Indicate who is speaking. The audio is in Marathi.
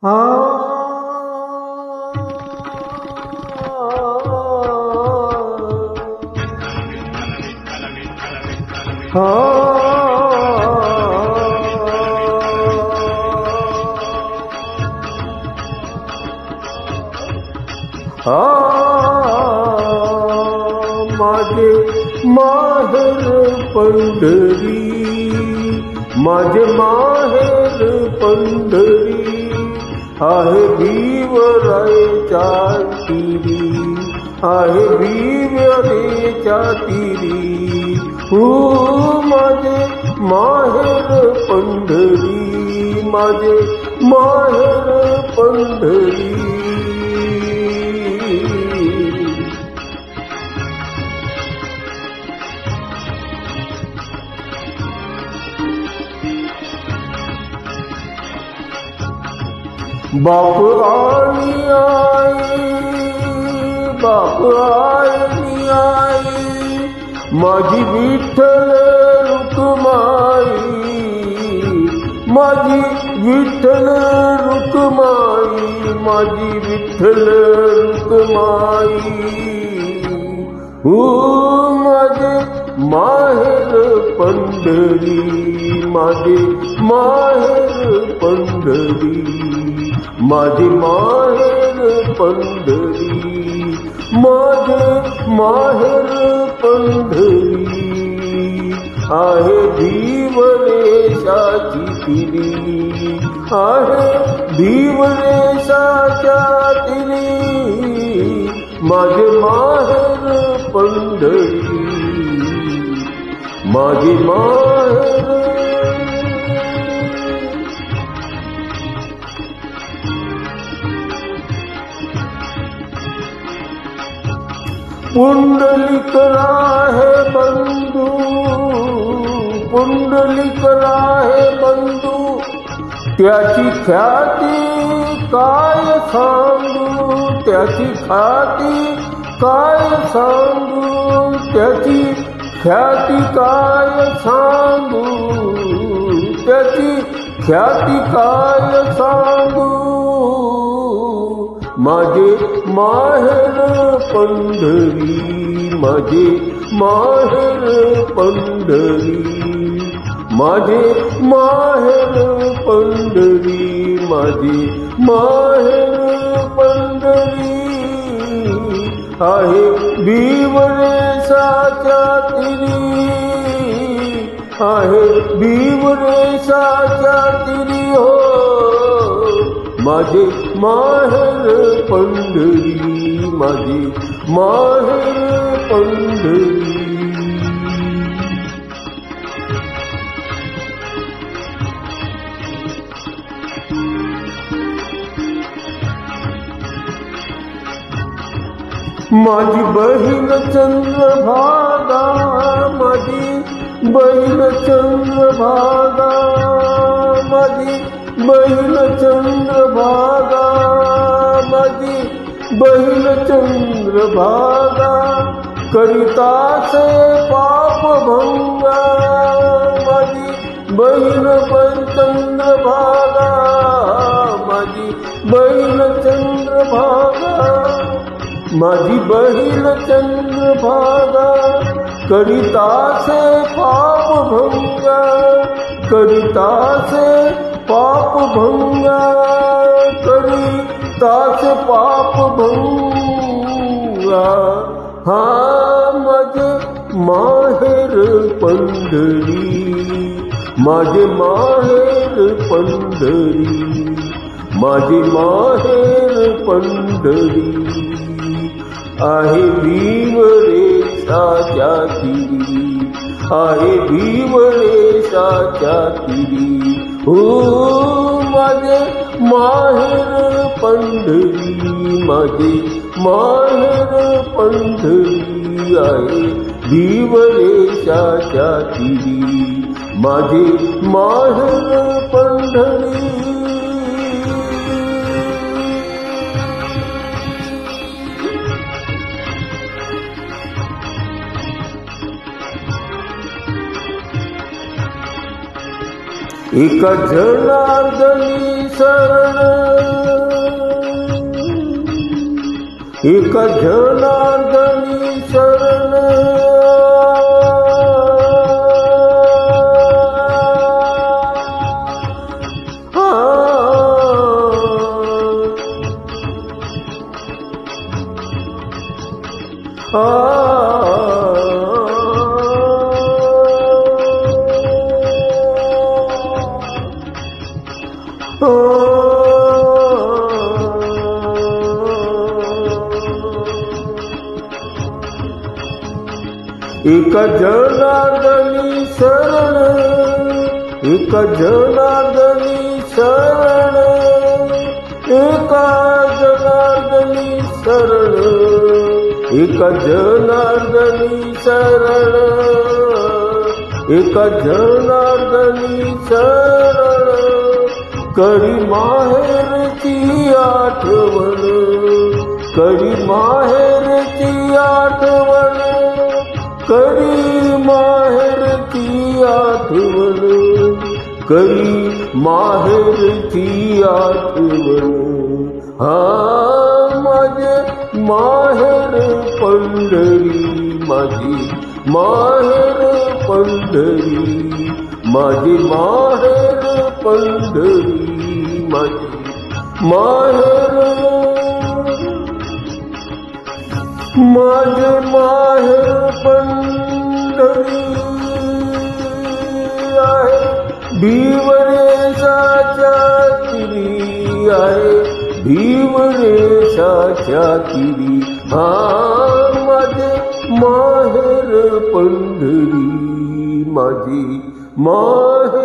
Speaker 1: आ माझे माहेर पंढरी, माझे माहेर पंढरी आहे भीमरायच्या तीरी, आहे भीमरायच्या तीरी. माझे माहेर पंढरी, माझे माहेर पंढरी. बाप आणि आई, बाप आणि आई, माझी विठ्ठल रुक्माई, माझी विठ्ठल रुक्माई, माझी विठ्ठल रुक्माई. माझे माहेर पंढरी, माझे माहेर पंढरी, माझे माहेर पंढरी, माझे माहेर पंढरी आहे भीमरेशाची तिरी, आहे भीमरेशाच्या तिरी. माझे माहेर पंढरी, माझे माहेर. पुंडलिक राहे बंधू, पुंडलिक राहे बंधू, त्याची ख्याती काय सांगू, त्याची ख्याती काय सांगू, त्याची ख्याती काय सांगू, त्याची ख्याती काय सांगू. माझे माहेर पंढरी, माझे माहेर पंढरी, माझे माहेर पंढरी, माझे माहेर पंढरी आहे भीमरेशाच्या तिरी, आहे भीमरेशाच्या तिरी. हो माझे माहेर पंढरी, माझे माहेर पंढरी. माझी बहीण चंद्रभागा, माझी बहीण चंद्रभागा, माझी बहीण चंद्रभागा, माझी बहीण चंद्रभागा करिताचे पाप भंगा. माझी बहीण पण चंद्रभागा, माझी बहीण चंद्रभागा, माझी बहीण चंद्रभागा करिताचे पाप भंगा, करिताचे पाप भंगा, करिताचे पाप भंगा. माझे माहेर पंढरी, माझे माहेर पंढरी, माझे माहेर पंढरी आहे भीमरेशाच्या तिरी, आहे भीमरेशाच्या तिरी. माझे माहेर पंढरी, माझे माहेर पंढरी आहे भीमरेशाच्या तिरी, माझे माहेर पंढरी. एका जनार्दनी शरण एक जनार्दनी शरण एक जनार्दनी शरण, एक जनार्दनी शरण, एक जनार्दनी शरण, एक जनार्दनी शरण, एक जनार्दनी शरण, करी माहेरची आठवण, करी माहेरची आठवण, करी माहेरची आठवण, करी माहेरची आठवण. हा माझे माहेर पंढरी, माझी माहेर पंढरी, माझी माहेर पंढरी, माझी माहेर, माझे माहेर पंढरी आहे, भीमरेशाच्या तिरी आहे, भीमरेशाच्या तिरी. हा माझे माहेर पंढरी, माझी माहेर